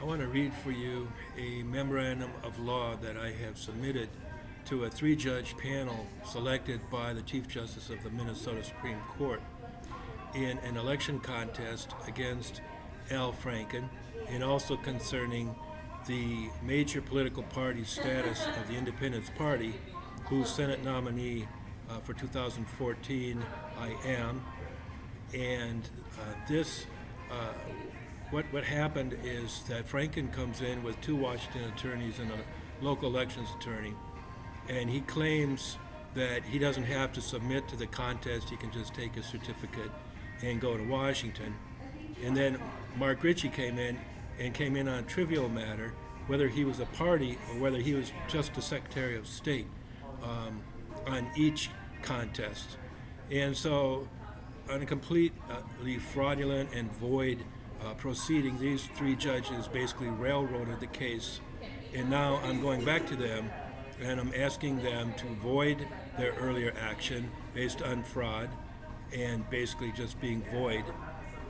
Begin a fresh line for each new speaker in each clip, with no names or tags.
I want to read for you a memorandum of law that I have submitted to a three-judge panel selected by the Chief Justice of the Minnesota Supreme Court in an election contest against Al Franken, and also concerning the major political party status of the Independence Party, whose Senate nominee for 2014 I am. And what happened is that Franken comes in with two Washington attorneys and a local elections attorney, and he claims that he doesn't have to submit to the contest. He can just take his certificate and go to Washington. And then Mark Ritchie came in on a trivial matter, whether he was a party or whether he was just a Secretary of State on each contest. And so on a completely fraudulent and void proceeding, these three judges basically railroaded the case, and now I'm going back to them and I'm asking them to void their earlier action based on fraud and basically just being void,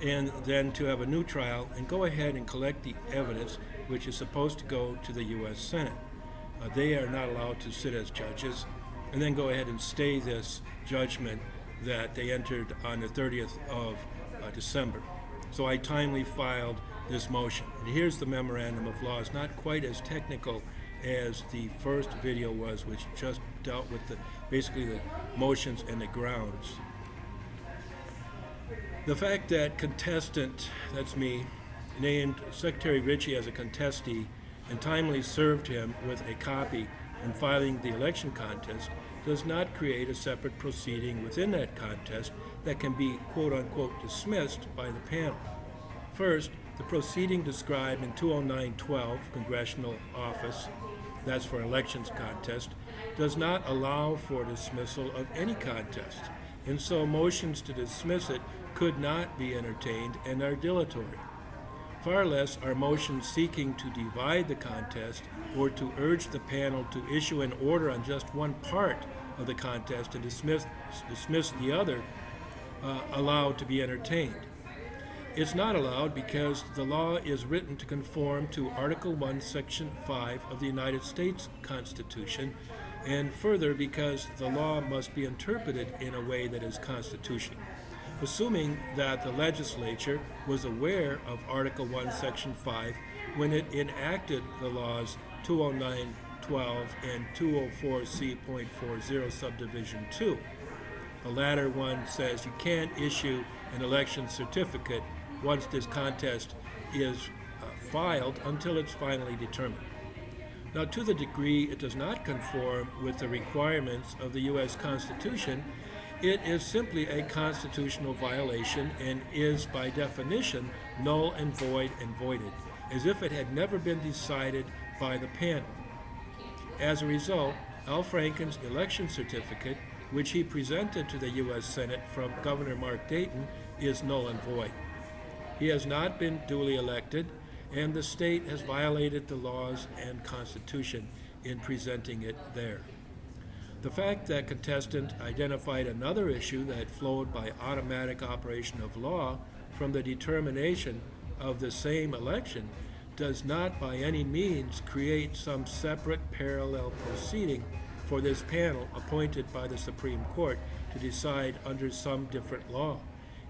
and then to have a new trial and go ahead and collect the evidence which is supposed to go to the U.S. Senate. They are not allowed to sit as judges, and then go ahead and stay this judgment that they entered on the 30th of December. So I timely filed this motion. And here's the memorandum of law. It's not quite as technical as the first video was, which just dealt with basically the motions and the grounds. The fact that contestant, that's me, named Secretary Ritchie as a contestee and timely served him with a copy in filing the election contest does not create a separate proceeding within that contest that can be quote-unquote dismissed by the panel. First, the proceeding described in 209-12 Congressional Office, that's for elections contest, does not allow for dismissal of any contest, and so motions to dismiss it could not be entertained and are dilatory. Far less are motions seeking to divide the contest or to urge the panel to issue an order on just one part of the contest and dismiss the other allowed to be entertained. It's not allowed because the law is written to conform to Article 1, Section 5 of the United States Constitution, and further because the law must be interpreted in a way that is constitutional. Assuming that the legislature was aware of Article 1, Section 5 when it enacted the laws 209-12 and 204C.40 Subdivision 2. The latter one says you can't issue an election certificate once this contest is filed until it's finally determined. Now, to the degree it does not conform with the requirements of the U.S. Constitution, it is simply a constitutional violation and is, by definition, null and voided, as if it had never been decided by the panel. As a result, Al Franken's election certificate, which he presented to the U.S. Senate from Governor Mark Dayton, is null and void. He has not been duly elected, and the state has violated the laws and Constitution in presenting it there. The fact that contestant identified another issue that flowed by automatic operation of law from the determination of the same election does not by any means create some separate parallel proceeding for this panel appointed by the Supreme Court to decide under some different law.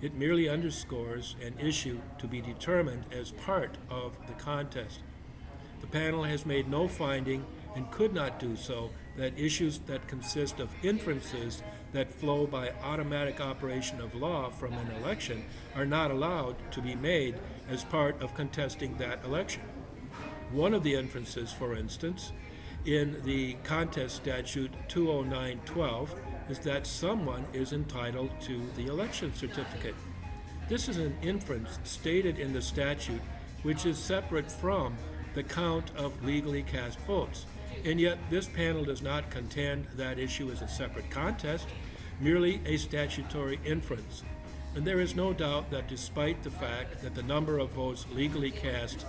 It merely underscores an issue to be determined as part of the contest. The panel has made no finding and could not do so that issues that consist of inferences that flow by automatic operation of law from an election are not allowed to be made as part of contesting that election. One of the inferences, for instance, in the contest statute 209-12 is that someone is entitled to the election certificate. This is an inference stated in the statute which is separate from the count of legally cast votes. And yet this panel does not contend that issue is a separate contest, merely a statutory inference. And there is no doubt that despite the fact that the number of votes legally cast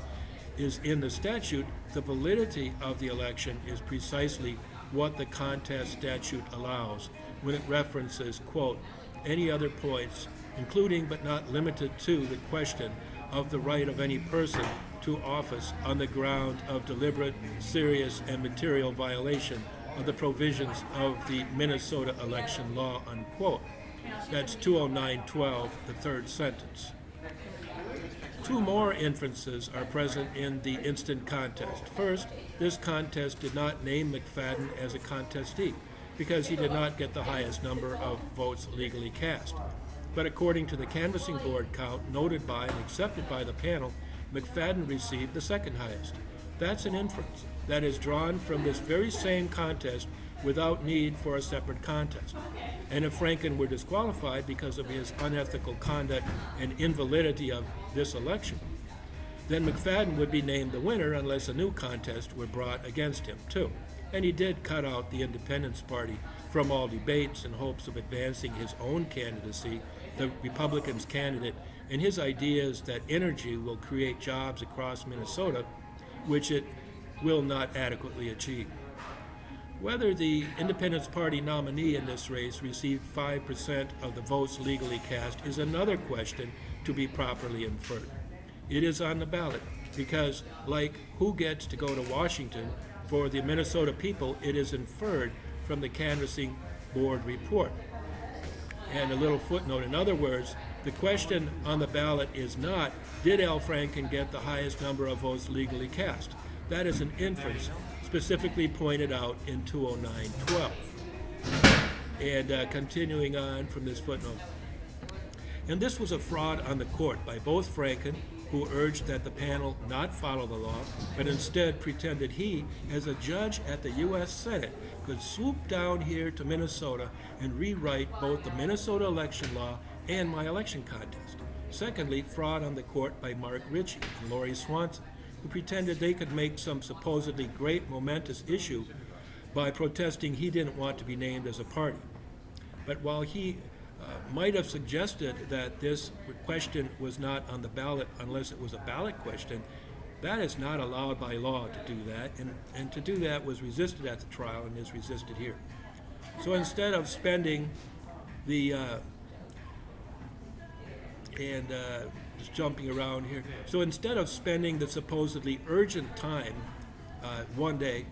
is in the statute, the validity of the election is precisely what the contest statute allows when it references, quote, any other points, including but not limited to the question of the right of any person to office on the ground of deliberate, serious, and material violation of the provisions of the Minnesota election law, unquote. That's 209.12, the third sentence. Two more inferences are present in the instant contest. First, this contest did not name McFadden as a contestee because he did not get the highest number of votes legally cast. But according to the canvassing board count noted by and accepted by the panel, McFadden received the second highest. That's an inference that is drawn from this very same contest without need for a separate contest. And if Franken were disqualified because of his unethical conduct and invalidity of this election, then McFadden would be named the winner unless a new contest were brought against him, too. And he did cut out the Independence Party from all debates in hopes of advancing his own candidacy, the Republicans' candidate, and his ideas that energy will create jobs across Minnesota, which it will not adequately achieve. Whether the Independence Party nominee in this race received 5% of the votes legally cast is another question to be properly inferred. It is on the ballot because, like who gets to go to Washington, for the Minnesota people, it is inferred from the canvassing board report. And a little footnote, in other words, the question on the ballot is not, did Al Franken get the highest number of votes legally cast? That is an inference specifically pointed out in 209.12. And continuing on from this footnote. And this was a fraud on the court by both Franken, who urged that the panel not follow the law, but instead pretended he, as a judge at the U.S. Senate, could swoop down here to Minnesota and rewrite both the Minnesota election law and my election contest. Secondly, fraud on the court by Mark Ritchie and Lori Swanson, who pretended they could make some supposedly great momentous issue by protesting he didn't want to be named as a party. But while he might have suggested that this question was not on the ballot unless it was a ballot question, that is not allowed by law to do that, and to do that was resisted at the trial and is resisted here. So instead of spending the just jumping around here. So instead of spending the supposedly urgent time one day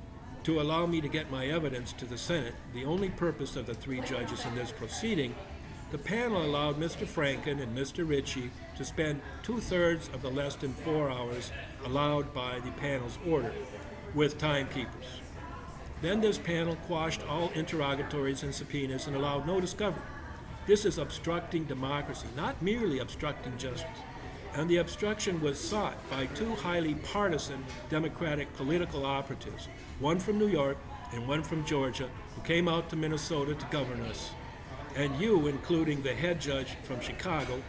to allow me to get my evidence to the Senate, the only purpose of the three judges in this proceeding, the panel allowed Mr. Franken and Mr. Ritchie to spend 2/3 of the less than 4 hours allowed by the panel's order with timekeepers. Then this panel quashed all interrogatories and subpoenas and allowed no discovery. This is obstructing democracy, not merely obstructing justice. And the obstruction was sought by two highly partisan Democratic political operatives, one from New York and one from Georgia, who came out to Minnesota to govern us. And you, including the head judge from Chicago,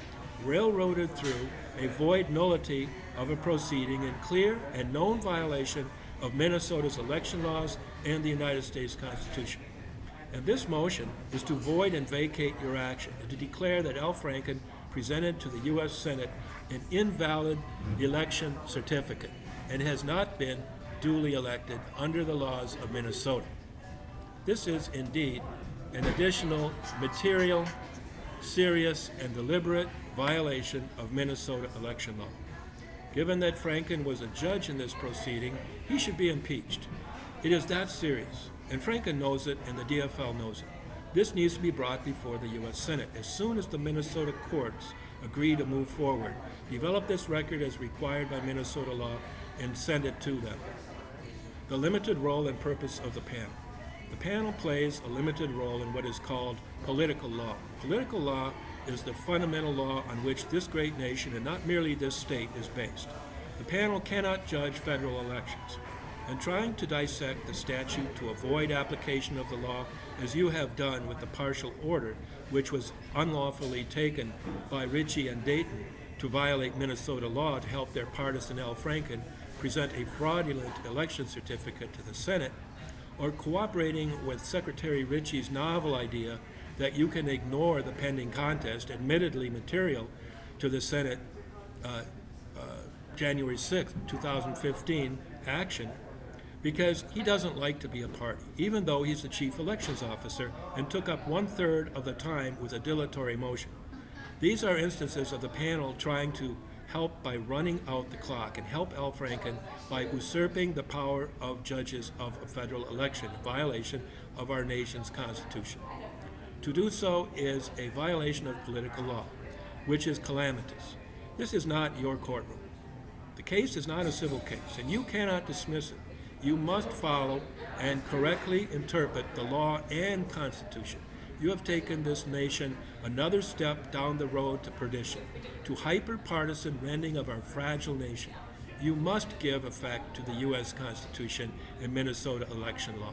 railroaded through a void nullity of a proceeding in clear and known violation of Minnesota's election laws and the United States Constitution. And this motion is to void and vacate your action and to declare that Al Franken presented to the U.S. Senate an invalid election certificate and has not been duly elected under the laws of Minnesota. This is indeed an additional material, serious, and deliberate violation of Minnesota election law. Given that Franken was a judge in this proceeding, he should be impeached. It is that serious, and Franken knows it, and the DFL knows it. This needs to be brought before the U.S. Senate as soon as the Minnesota courts agree to move forward. Develop this record as required by Minnesota law and send it to them. The limited role and purpose of the panel. The panel plays a limited role in what is called political law. Political law is the fundamental law on which this great nation, and not merely this state, is based. The panel cannot judge federal elections. And trying to dissect the statute to avoid application of the law, as you have done with the partial order, which was unlawfully taken by Ritchie and Dayton to violate Minnesota law to help their partisan Al Franken present a fraudulent election certificate to the Senate, or cooperating with Secretary Ritchie's novel idea that you can ignore the pending contest, admittedly material to the Senate January 6, 2015 action, because he doesn't like to be a party, even though he's the chief elections officer and took up 1/3 of the time with a dilatory motion. These are instances of the panel trying to help by running out the clock and help Al Franken by usurping the power of judges of a federal election, in violation of our nation's Constitution. To do so is a violation of political law, which is calamitous. This is not your courtroom. The case is not a civil case, and you cannot dismiss it. You must follow and correctly interpret the law and Constitution. You have taken this nation another step down the road to perdition, to hyper-partisan rending of our fragile nation. You must give effect to the U.S. Constitution and Minnesota election law.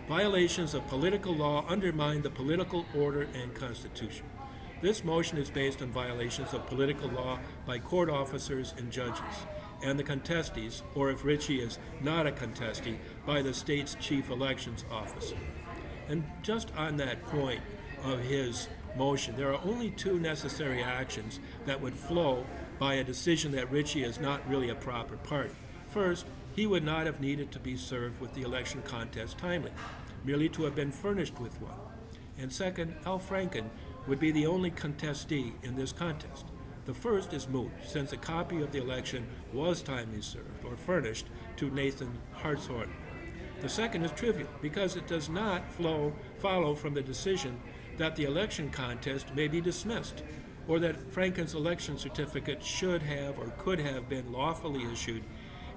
Violations of political law undermine the political order and Constitution. This motion is based on violations of political law by court officers and judges, and the contestees, or if Ritchie is not a contestee, by the state's chief elections officer. And just on that point of his motion, there are only two necessary actions that would flow by a decision that Ritchie is not really a proper party. First, he would not have needed to be served with the election contest timely, merely to have been furnished with one. And second, Al Franken would be the only contestee in this contest. The first is moot, since a copy of the election was timely served or furnished to Nathan Hartshorn. The second is trivial, because it does not follow from the decision that the election contest may be dismissed, or that Franken's election certificate should have or could have been lawfully issued,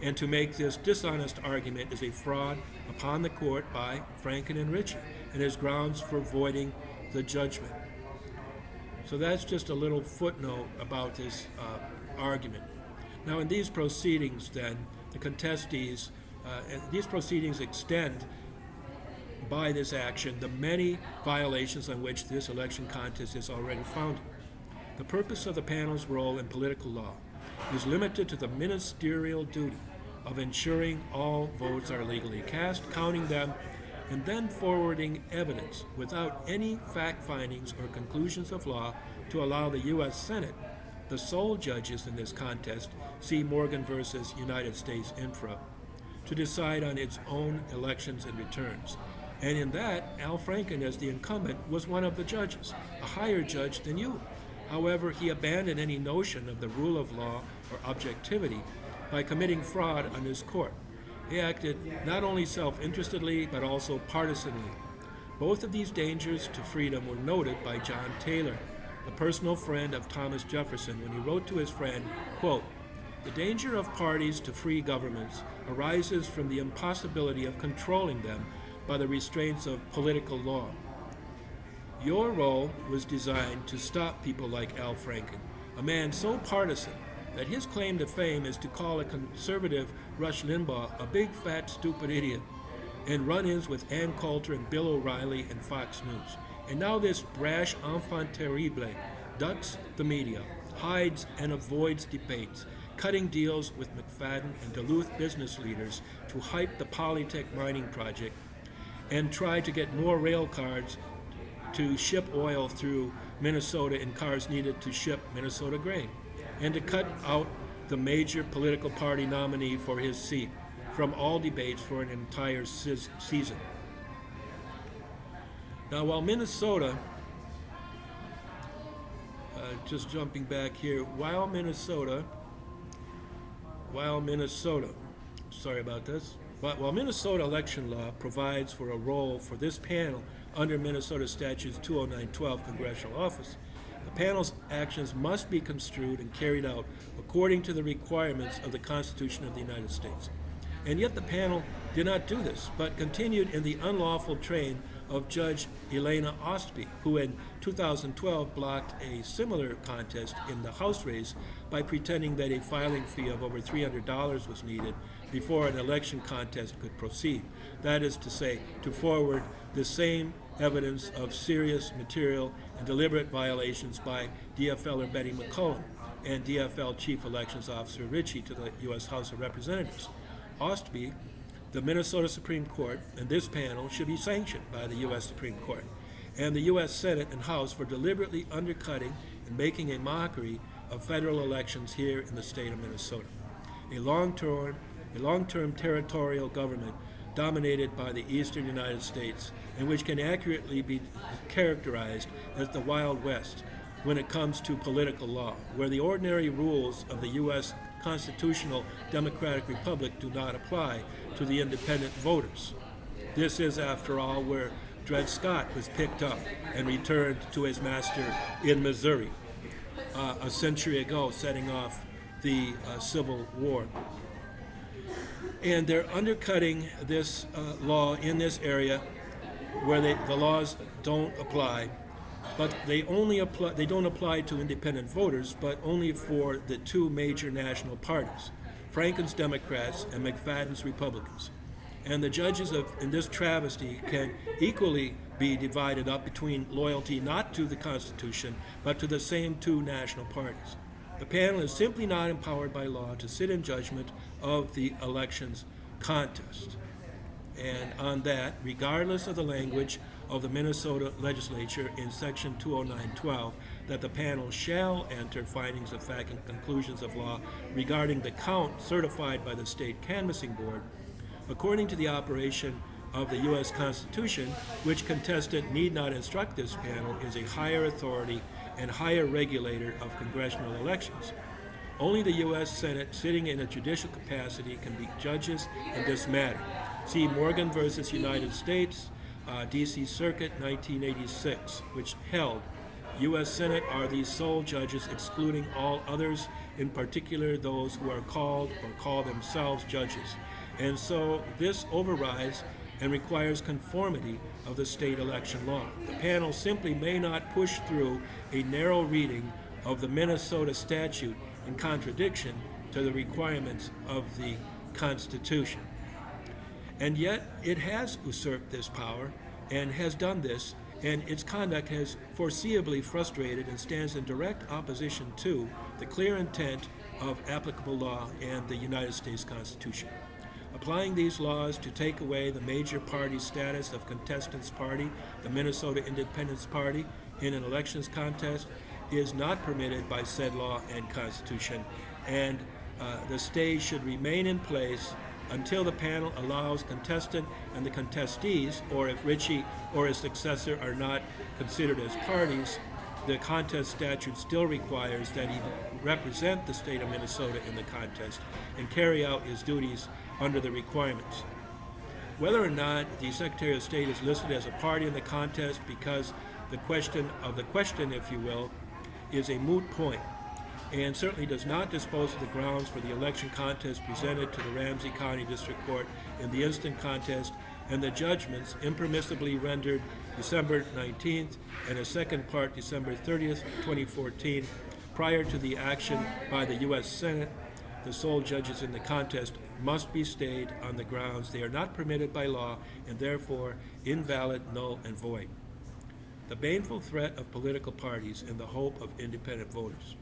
and to make this dishonest argument is a fraud upon the court by Franken and Ritchie, and is grounds for voiding the judgment. So that's just a little footnote about this argument. Now, in these proceedings, then, the contestees, these proceedings extend by this action the many violations on which this election contest is already founded. The purpose of the panel's role in political law is limited to the ministerial duty of ensuring all votes are legally cast, counting them, and then forwarding evidence without any fact findings or conclusions of law to allow the U.S. Senate, the sole judges in this contest, see Morgan versus United States Infra, to decide on its own elections and returns. And in that, Al Franken, as the incumbent, was one of the judges, a higher judge than you. However, he abandoned any notion of the rule of law or objectivity by committing fraud on his court. He acted not only self-interestedly, but also partisanly. Both of these dangers to freedom were noted by John Taylor, the personal friend of Thomas Jefferson, when he wrote to his friend, quote, "The danger of parties to free governments arises from the impossibility of controlling them by the restraints of political law. Your role was designed to stop people like Al Franken, a man so partisan that his claim to fame is to call a conservative Rush Limbaugh a big, fat, stupid idiot, and run-ins with Ann Coulter and Bill O'Reilly and Fox News. And now this brash enfant terrible ducks the media, hides and avoids debates, cutting deals with McFadden and Duluth business leaders to hype the Polytech mining project and try to get more rail cars to ship oil through Minnesota in cars needed to ship Minnesota grain, and to cut out the major political party nominee for his seat from all debates for an entire season." Now, while Minnesota, just jumping back here, while Minnesota, sorry about this, but while Minnesota election law provides for a role for this panel under Minnesota Statutes 209-12 Congressional Office, the panel's actions must be construed and carried out according to the requirements of the Constitution of the United States. And yet the panel did not do this, but continued in the unlawful train of Judge Elena Ostby, who in 2012 blocked a similar contest in the House race by pretending that a filing fee of over $300 was needed before an election contest could proceed. That is to say, to forward the same evidence of serious material and deliberate violations by DFLer Betty McCollum and DFL Chief Elections Officer Ritchie to the U.S. House of Representatives. Ostby, the Minnesota Supreme Court, and this panel should be sanctioned by the U.S. Supreme Court and the U.S. Senate and House for deliberately undercutting and making a mockery of federal elections here in the state of Minnesota. A long-term territorial government dominated by the eastern United States, and which can accurately be characterized as the Wild West, when it comes to political law, where the ordinary rules of the U.S. constitutional democratic republic do not apply to the independent voters. This is, after all, where Dred Scott was picked up and returned to his master in Missouri a century ago, setting off the Civil War. And they're undercutting this law in this area where the laws don't apply, but they don't apply to independent voters, but only for the two major national parties, Franken's Democrats and McFadden's Republicans. And the judges in this travesty can equally be divided up between loyalty not to the Constitution, but to the same two national parties. The panel is simply not empowered by law to sit in judgment of the elections contest. And on that, regardless of the language of the Minnesota legislature in section 209.12, that the panel shall enter findings of fact and conclusions of law regarding the count certified by the state canvassing board, according to the operation of the U.S. Constitution, which contestant need not instruct this panel, is a higher authority and higher regulator of congressional elections. Only the U.S. Senate, sitting in a judicial capacity, can be judges in this matter. See Morgan versus United States, D.C. Circuit, 1986, which held U.S. Senate are the sole judges, excluding all others, in particular those who are called or call themselves judges. And so this overrides and requires conformity of the state election law. The panel simply may not push through a narrow reading of the Minnesota statute in contradiction to the requirements of the Constitution. And yet it has usurped this power and has done this, and its conduct has foreseeably frustrated and stands in direct opposition to the clear intent of applicable law and the United States Constitution. Applying these laws to take away the major party status of contestant's party, the Minnesota Independence Party, in an elections contest is not permitted by said law and Constitution, and the stay should remain in place until the panel allows contestant and the contestees, or if Ritchie or his successor are not considered as parties, the contest statute still requires that he represent the state of Minnesota in the contest and carry out his duties under the requirements. Whether or not the Secretary of State is listed as a party in the contest, because the question, if you will, is a moot point, and certainly does not dispose of the grounds for the election contest presented to the Ramsey County District Court in the instant contest, and the judgments impermissibly rendered December 19th and a second part December 30th, 2014, prior to the action by the U.S. Senate. The sole judges in the contest must be stayed on the grounds they are not permitted by law and therefore invalid, null, and void. The baneful threat of political parties and the hope of independent voters.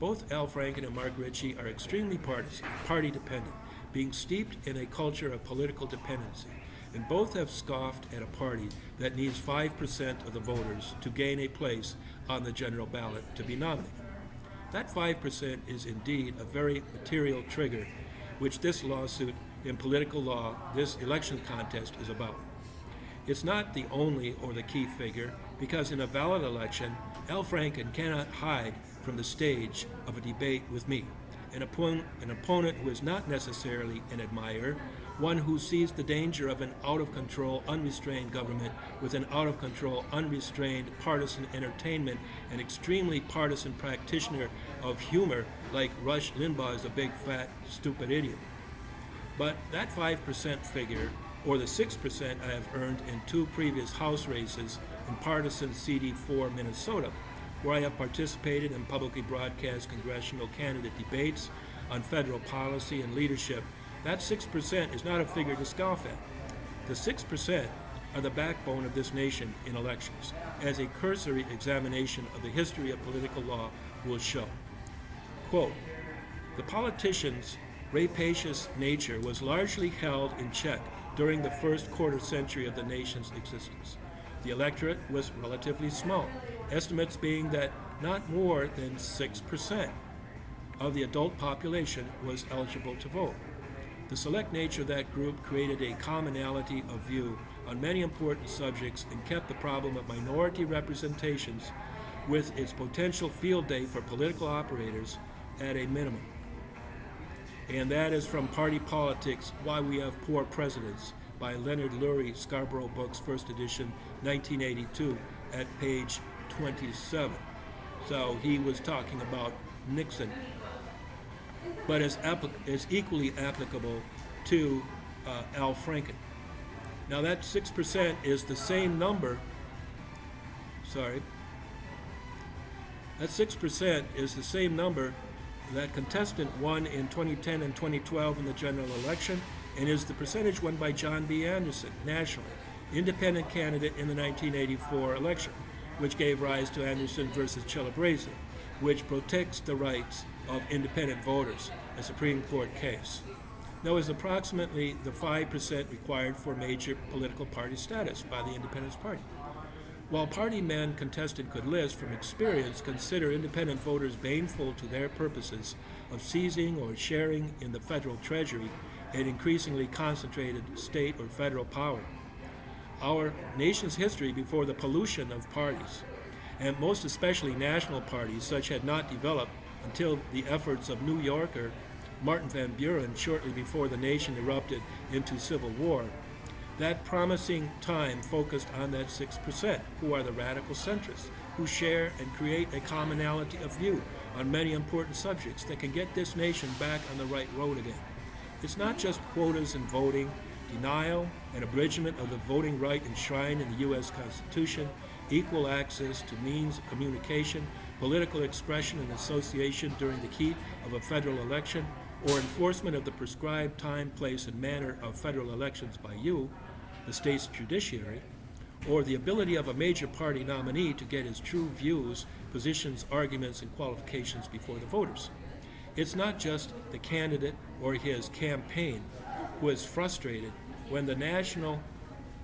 Both Al Franken and Mark Ritchie are extremely partisan, party-dependent, being steeped in a culture of political dependency, and both have scoffed at a party that needs 5% of the voters to gain a place on the general ballot to be nominated. That 5% is indeed a very material trigger, which this lawsuit in political law, this election contest, is about. It's not the only or the key figure, because in a valid election, Al Franken cannot hide from the stage of a debate with me, an opponent who is not necessarily an admirer, one who sees the danger of an out-of-control, unrestrained government with an out-of-control, unrestrained partisan entertainment, an extremely partisan practitioner of humor like Rush Limbaugh is a big, fat, stupid idiot. But that 5% figure, or the 6% I have earned in two previous House races in partisan CD4 Minnesota, where I have participated in publicly broadcast congressional candidate debates on federal policy and leadership, that 6% is not a figure to scoff at. The 6% are the backbone of this nation in elections, as a cursory examination of the history of political law will show. Quote, the politicians' rapacious nature was largely held in check during the first quarter century of the nation's existence. The electorate was relatively small, estimates being that not more than 6% of the adult population was eligible to vote. The select nature of that group created a commonality of view on many important subjects and kept the problem of minority representations with its potential field day for political operators at a minimum. And that is from Party Politics, Why We Have Poor Presidents by Leonard Lurie, Scarborough Books, first edition, 1982, at page 27. So he was talking about Nixon, but is equally applicable to Al Franken. Now that 6% is the same number, that 6% is the same number that contestant won in 2010 and 2012 in the general election, and is the percentage won by John B. Anderson, nationally, independent candidate in the 1984 election, which gave rise to Anderson versus Celebrezze, which protects the rights of independent voters, a Supreme Court case. Now, is approximately the 5% required for major political party status by the Independence Party. While party men contested could list from experience consider independent voters baneful to their purposes of seizing or sharing in the federal treasury and increasingly concentrated state or federal power. Our nation's history before the pollution of parties, and most especially national parties, such had not developed until the efforts of New Yorker Martin Van Buren shortly before the nation erupted into civil war. That promising time focused on that 6%, who are the radical centrists, who share and create a commonality of view on many important subjects that can get this nation back on the right road again. It's not just quotas and voting, denial and abridgment of the voting right enshrined in the U.S. Constitution, equal access to means of communication, political expression and association during the heat of a federal election, or enforcement of the prescribed time, place, and manner of federal elections by you, the state's judiciary, or the ability of a major party nominee to get his true views, positions, arguments, and qualifications before the voters. It's not just the candidate or his campaign who is frustrated when the national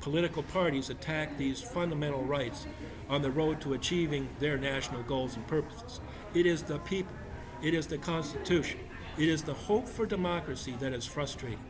political parties attack these fundamental rights on the road to achieving their national goals and purposes. It is the people, it is the Constitution, it is the hope for democracy that is frustrating.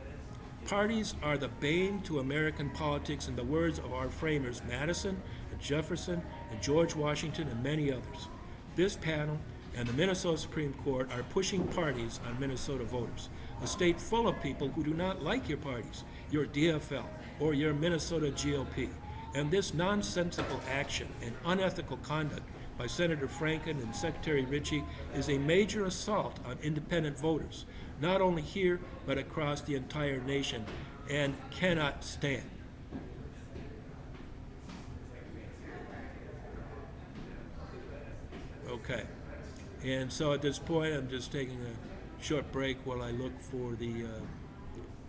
Parties are the bane to American politics in the words of our framers Madison and Jefferson and George Washington and many others. This panel and the Minnesota Supreme Court are pushing parties on Minnesota voters, a state full of people who do not like your parties, your DFL, or your Minnesota GOP. And this nonsensical action and unethical conduct by Senator Franken and Secretary Ritchie is a major assault on independent voters, not only here, but across the entire nation, and cannot stand. Okay. And so at this point, I'm just taking a short break while I look for the,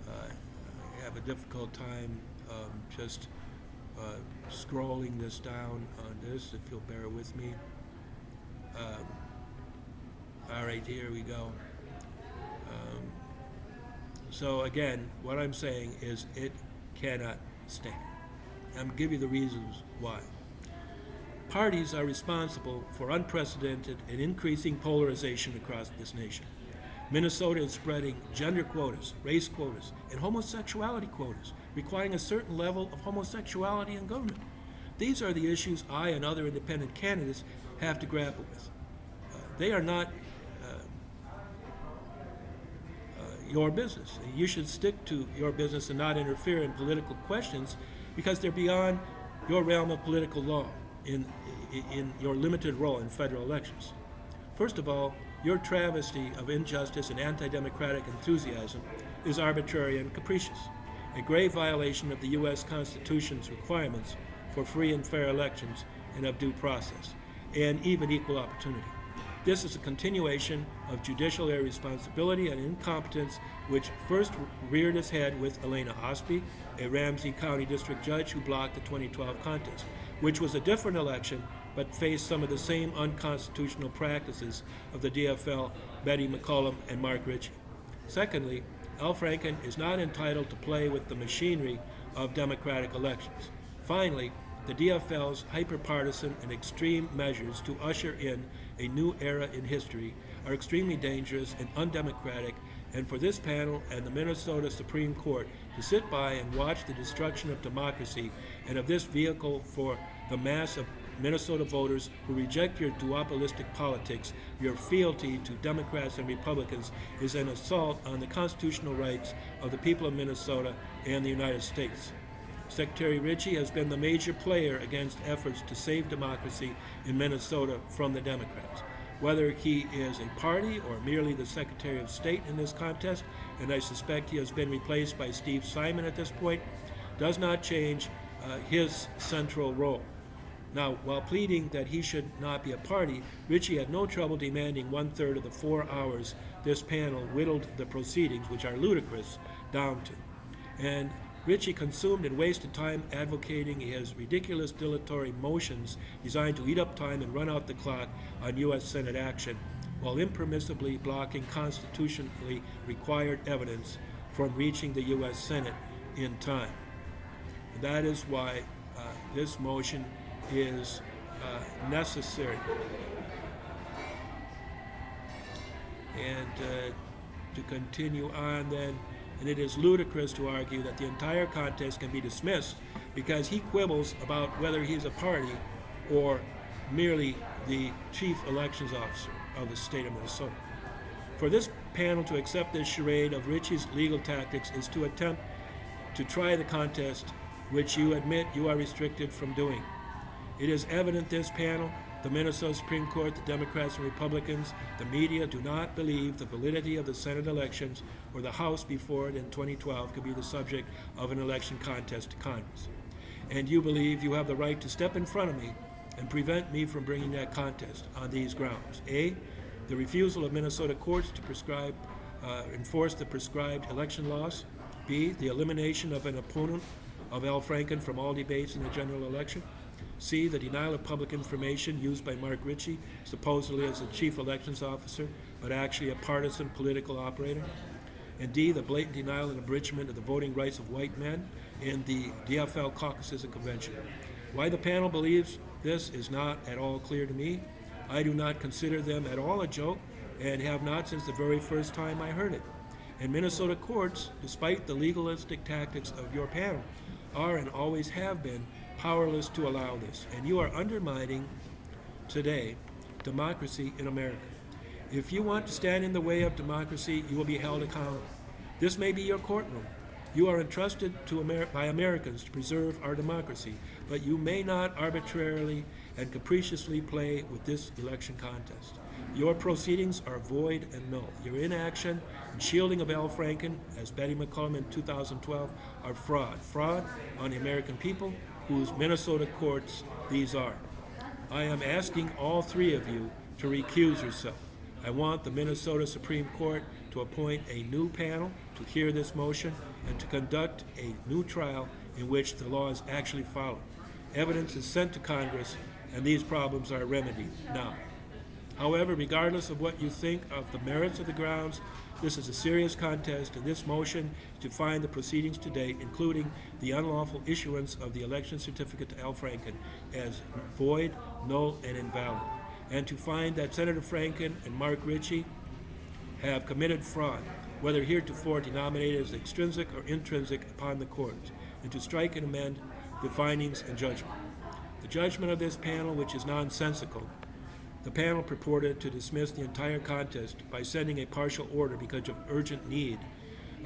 I have a difficult time just scrolling this down on this, if you'll bear with me. All right, here we go. So again, what I'm saying is it cannot stand. I'm going to give you the reasons why. Parties are responsible for unprecedented and increasing polarization across this nation. Minnesota is spreading gender quotas, race quotas, and homosexuality quotas, requiring a certain level of homosexuality in government. These are the issues I and other independent candidates have to grapple with. They are not your business. You should stick to your business and not interfere in political questions because they're beyond your realm of political law in your limited role in federal elections. First of all, your travesty of injustice and anti-democratic enthusiasm is arbitrary and capricious, a grave violation of the U.S. Constitution's requirements for free and fair elections and of due process, and even equal opportunity. This is a continuation of judicial irresponsibility and incompetence which first reared its head with Elena Ospey, a Ramsey County District Judge who blocked the 2012 contest, which was a different election but faced some of the same unconstitutional practices of the DFL, Betty McCollum, and Mark Ritchie. Secondly, Al Franken is not entitled to play with the machinery of democratic elections. Finally, the DFL's hyper-partisan and extreme measures to usher in a new era in history are extremely dangerous and undemocratic, and for this panel and the Minnesota Supreme Court to sit by and watch the destruction of democracy and of this vehicle for the mass of Minnesota voters who reject your duopolistic politics, your fealty to Democrats and Republicans is an assault on the constitutional rights of the people of Minnesota and the United States. Secretary Ritchie has been the major player against efforts to save democracy in Minnesota from the Democrats. Whether he is a party or merely the Secretary of State in this contest, and I suspect he has been replaced by Steve Simon at this point, does not change his central role. Now, while pleading that he should not be a party, Ritchie had no trouble demanding 1/3 of the 4 hours this panel whittled the proceedings, which are ludicrous, down to. And Ritchie consumed and wasted time advocating his ridiculous dilatory motions designed to eat up time and run out the clock on U.S. Senate action, while impermissibly blocking constitutionally required evidence from reaching the U.S. Senate in time. And that is why this motion is necessary. And to continue on then, and it is ludicrous to argue that the entire contest can be dismissed because he quibbles about whether he's a party or merely the chief elections officer of the state of Minnesota. For this panel to accept this charade of Ritchie's legal tactics is to attempt to try the contest which you admit you are restricted from doing. It is evident this panel, the Minnesota Supreme Court, the Democrats and Republicans, the media do not believe the validity of the Senate elections or the House before it in 2012 could be the subject of an election contest to Congress. And you believe you have the right to step in front of me and prevent me from bringing that contest on these grounds. A, the refusal of Minnesota courts to enforce the prescribed election laws. B, the elimination of an opponent of Al Franken from all debates in the general election. C, the denial of public information used by Mark Ritchie, supposedly as the chief elections officer, but actually a partisan political operator. And D, the blatant denial and abridgment of the voting rights of white men in the DFL caucuses and convention. Why the panel believes this is not at all clear to me. I do not consider them at all a joke and have not since the very first time I heard it. And Minnesota courts, despite the legalistic tactics of your panel, are and always have been powerless to allow this. And you are undermining today democracy in America. If you want to stand in the way of democracy, you will be held accountable. This may be your courtroom. You are entrusted by Americans to preserve our democracy, but you may not arbitrarily and capriciously play with this election contest. Your proceedings are void and null. Your inaction and shielding of Al Franken, as Betty McCollum in 2012, are fraud. Fraud on the American people, whose Minnesota courts these are. I am asking all three of you to recuse yourself. I want the Minnesota Supreme Court to appoint a new panel to hear this motion and to conduct a new trial in which the law is actually followed. Evidence is sent to Congress, and these problems are remedied now. However, regardless of what you think of the merits of the grounds, this is a serious contest, and this motion is to find the proceedings to date, including the unlawful issuance of the election certificate to Al Franken, as void, null, and invalid, and to find that Senator Franken and Mark Ritchie have committed fraud, whether heretofore denominated as extrinsic or intrinsic, upon the courts, and to strike and amend the findings and judgment. The judgment of this panel, which is nonsensical, the panel purported to dismiss the entire contest by sending a partial order because of urgent need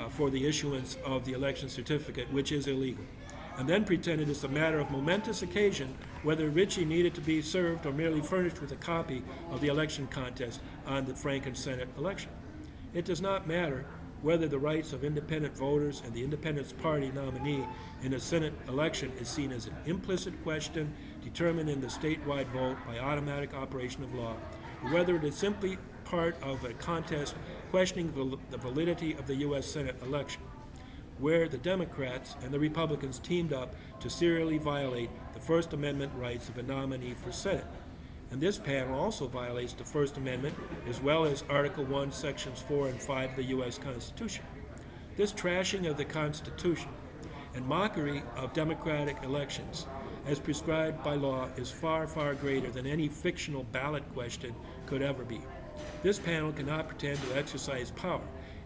for the issuance of the election certificate, which is illegal, and then pretended it's a matter of momentous occasion whether Ritchie needed to be served or merely furnished with a copy of the election contest on the Franken Senate election. It does not matter whether the rights of independent voters and the Independence Party nominee in a Senate election is seen as an implicit question determined in the statewide vote by automatic operation of law, or whether it is simply part of a contest questioning the validity of the U.S. Senate election, where the Democrats and the Republicans teamed up to serially violate the First Amendment rights of a nominee for Senate. And this panel also violates the First Amendment as well as Article 1, Sections 4 and 5 of the U.S. Constitution. This trashing of the Constitution and mockery of democratic elections as prescribed by law is far, far greater than any fictional ballot question could ever be. This panel cannot pretend to exercise power.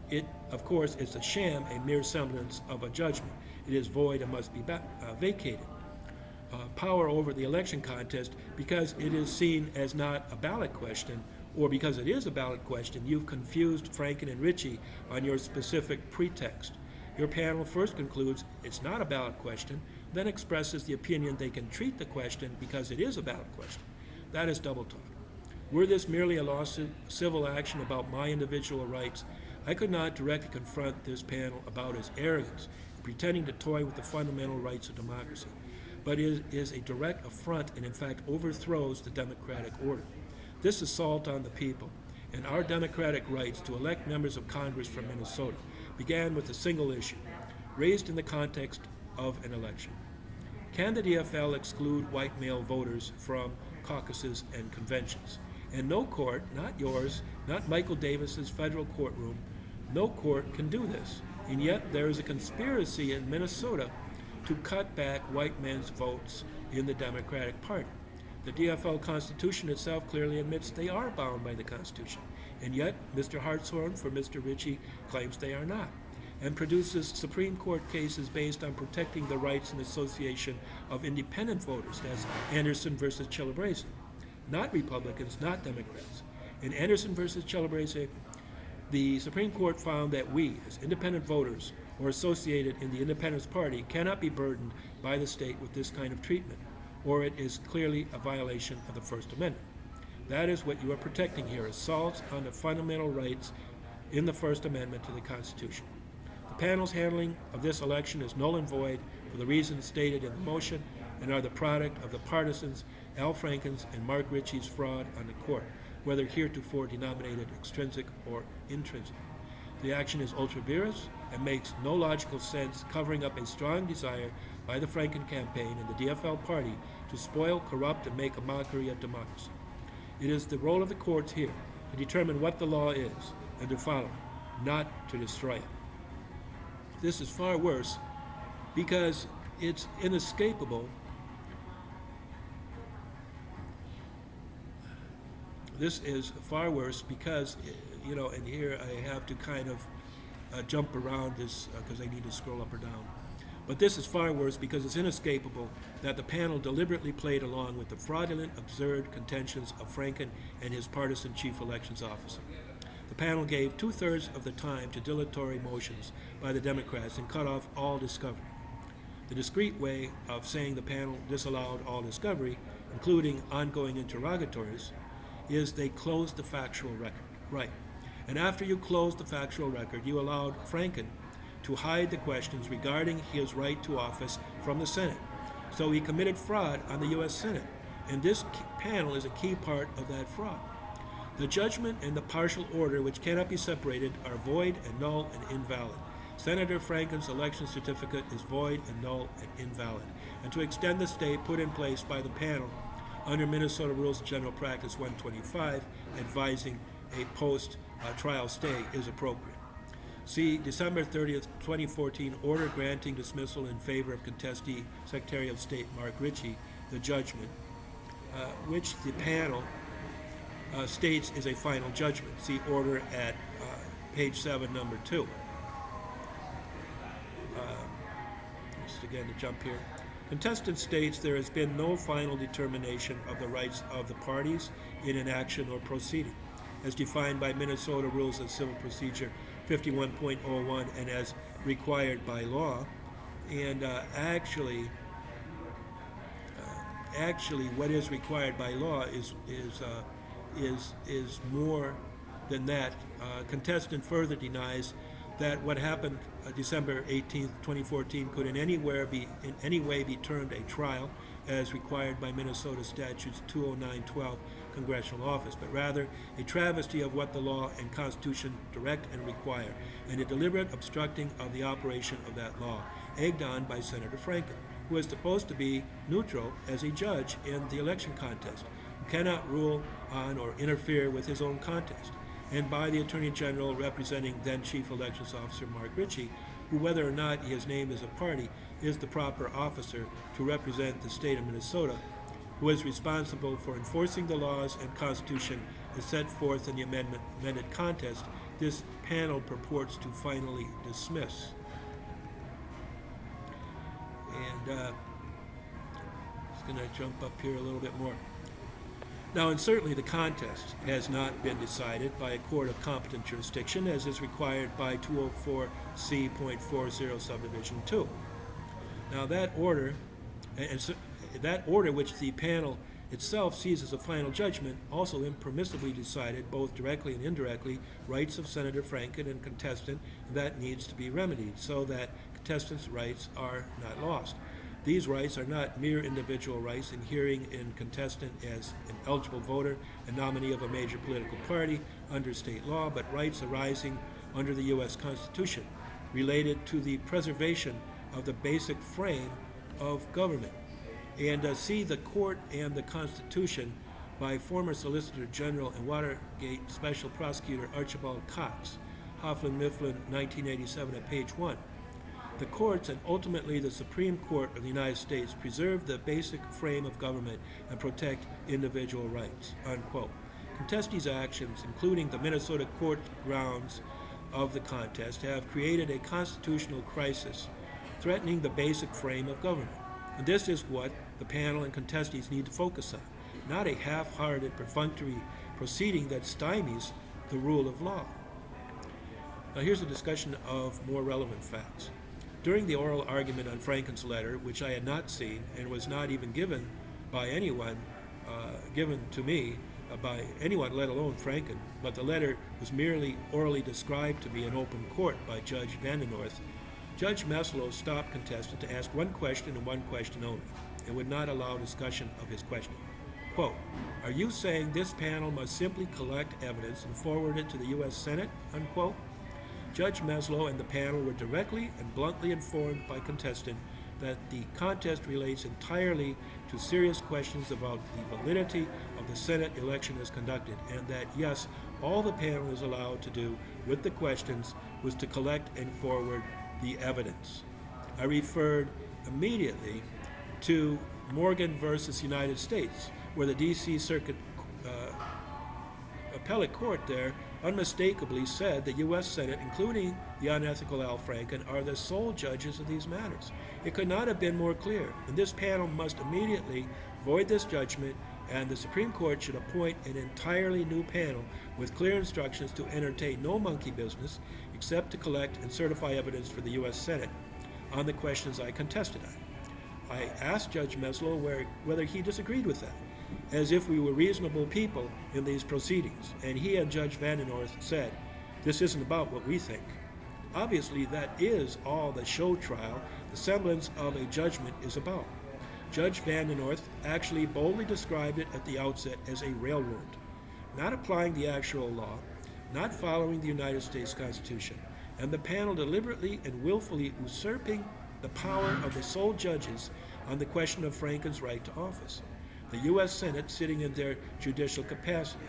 It, of course, is a sham, a mere semblance of a judgment. It is void and must be vacated. power over the election contest because it is seen as not a ballot question, or because it is a ballot question, you've confused Franken and Ritchie on your specific pretext. Your panel first concludes it's not a ballot question, then expresses the opinion they can treat the question because it is a ballot question. That is double talk. Were this merely a lawsuit, civil action about my individual rights, I could not directly confront this panel about its arrogance, pretending to toy with the fundamental rights of democracy. But it is a direct affront and in fact overthrows the democratic order. This assault on the people and our democratic rights to elect members of Congress from Minnesota began with a single issue, raised in the context of an election. Can the DFL exclude white male voters from caucuses and conventions? And no court, not yours, not Michael Davis's federal courtroom, no court can do this. And yet there is a conspiracy in Minnesota to cut back white men's votes in the Democratic Party. The DFL Constitution itself clearly admits they are bound by the Constitution, and yet Mr. Hartshorn for Mr. Ritchie claims they are not, and produces Supreme Court cases based on protecting the rights and association of independent voters. That's Anderson versus Celebrezze, not Republicans, not Democrats. In Anderson versus Celebrezze, the Supreme Court found that we, as independent voters or associated in the Independence Party, cannot be burdened by the state with this kind of treatment, or it is clearly a violation of the First Amendment. That is what you are protecting here, assaults on the fundamental rights in the First Amendment to the Constitution. The panel's handling of this election is null and void for the reasons stated in the motion and are the product of the partisans Al Franken's and Mark Ritchie's fraud on the court, whether heretofore denominated extrinsic or intrinsic. The action is ultra vires and makes no logical sense, covering up a strong desire by the Franken campaign and the DFL party to spoil, corrupt, and make a mockery of democracy. It is the role of the courts here to determine what the law is and to follow it, not to destroy it. This is far worse because it's inescapable. This is far worse because, and here I have to kind of jump around this because I need to scroll up or down. But this is far worse because it's inescapable that the panel deliberately played along with the fraudulent, absurd contentions of Franken and his partisan chief elections officer. The panel gave 2/3 of the time to dilatory motions by the Democrats and cut off all discovery. The discreet way of saying the panel disallowed all discovery, including ongoing interrogatories, is they closed the factual record. Right. And after you closed the factual record, you allowed Franken to hide the questions regarding his right to office from the Senate. So he committed fraud on the U.S. Senate, and this panel is a key part of that fraud. The judgment and the partial order, which cannot be separated, are void and null and invalid. Senator Franken's election certificate is void and null and invalid. And to extend the stay put in place by the panel under Minnesota Rules of General Practice 125, advising a post-trial stay is appropriate. See December 30th, 2014 order granting dismissal in favor of contestee Secretary of State Mark Ritchie, the judgment, which the panel states is a final judgment. See order at page 7, number 2. Just again to jump here. Contestant states there has been no final determination of the rights of the parties in an action or proceeding, as defined by Minnesota Rules of Civil Procedure 51.01 and as required by law. And actually, what is required by law is more than that. Contestant further denies that what happened December 18th, 2014 could in any way be termed a trial as required by Minnesota Statutes 209-12 Congressional Office, but rather a travesty of what the law and Constitution direct and require, and a deliberate obstructing of the operation of that law, egged on by Senator Franken, who is supposed to be neutral as a judge in the election contest, who cannot rule on or interfere with his own contest, and by the Attorney General representing then Chief Elections Officer Mark Ritchie, who, whether or not he is named as a party, is the proper officer to represent the state of Minnesota, who is responsible for enforcing the laws and Constitution as set forth in the amended contest. This panel purports to finally dismiss. And going to jump up here a little bit more. Now, and certainly the contest has not been decided by a court of competent jurisdiction, as is required by 204C.40 subdivision 2. Now, that order, that order which the panel itself sees as a final judgment, also impermissibly decided, both directly and indirectly, rights of Senator Franken and contestant, and that needs to be remedied so that contestants' rights are not lost. These rights are not mere individual rights inhering in contestant as an eligible voter and nominee of a major political party under state law, but rights arising under the U.S. Constitution, related to the preservation of the basic frame of government. And see the Court and the Constitution by former Solicitor General and Watergate Special Prosecutor Archibald Cox, Hoffman Mifflin, 1987, at page 1. The courts and ultimately the Supreme Court of the United States preserve the basic frame of government and protect individual rights, unquote. Contestees' actions, including the Minnesota court grounds of the contest, have created a constitutional crisis threatening the basic frame of government. And this is what the panel and contestees need to focus on, not a half-hearted, perfunctory proceeding that stymies the rule of law. Now here's a discussion of more relevant facts. During the oral argument on Franken's letter, which I had not seen and was not even given by anyone, given to me by anyone, let alone Franken, but the letter was merely orally described to me in open court by Judge Vandenorth, Judge Meslow stopped contestant to ask one question and one question only, and would not allow discussion of his question. Quote, "Are you saying this panel must simply collect evidence and forward it to the U.S. Senate?" Unquote. Judge Meslow and the panel were directly and bluntly informed by contestant that the contest relates entirely to serious questions about the validity of the Senate election as conducted, and that, yes, all the panel is allowed to do with the questions was to collect and forward the evidence. I referred immediately to Morgan versus United States, where the D.C. Circuit Appellate Court there unmistakably said the U.S. Senate, including the unethical Al Franken, are the sole judges of these matters. It could not have been more clear, and this panel must immediately void this judgment, and the Supreme Court should appoint an entirely new panel with clear instructions to entertain no monkey business except to collect and certify evidence for the U.S. Senate on the questions I contested on. I asked Judge Meslow whether he disagreed with that, as if we were reasonable people in these proceedings, and he and Judge Vandenorth said, "This isn't about what we think." Obviously, that is all the show trial, the semblance of a judgment, is about. Judge Vandenorth actually boldly described it at the outset as a railroad, not applying the actual law, not following the United States Constitution, and the panel deliberately and willfully usurping the power of the sole judges on the question of Franken's right to office, the U.S. Senate sitting in their judicial capacity.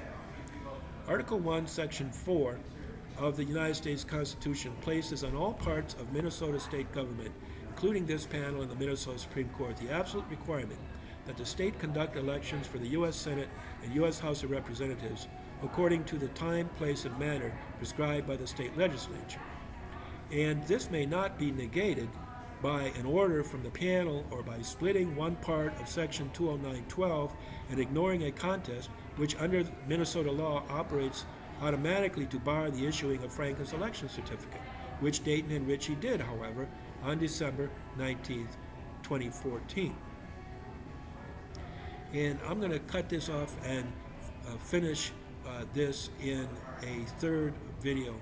Article 1, Section 4 of the United States Constitution places on all parts of Minnesota state government, including this panel and the Minnesota Supreme Court, the absolute requirement that the state conduct elections for the U.S. Senate and U.S. House of Representatives according to the time, place, and manner prescribed by the state legislature. And this may not be negated by an order from the panel or by splitting one part of Section 209.12 and ignoring a contest which under Minnesota law operates automatically to bar the issuing of Franken's election certificate, which Dayton and Ritchie did, however, on December 19, 2014. And I'm going to cut this off and finish this in a third video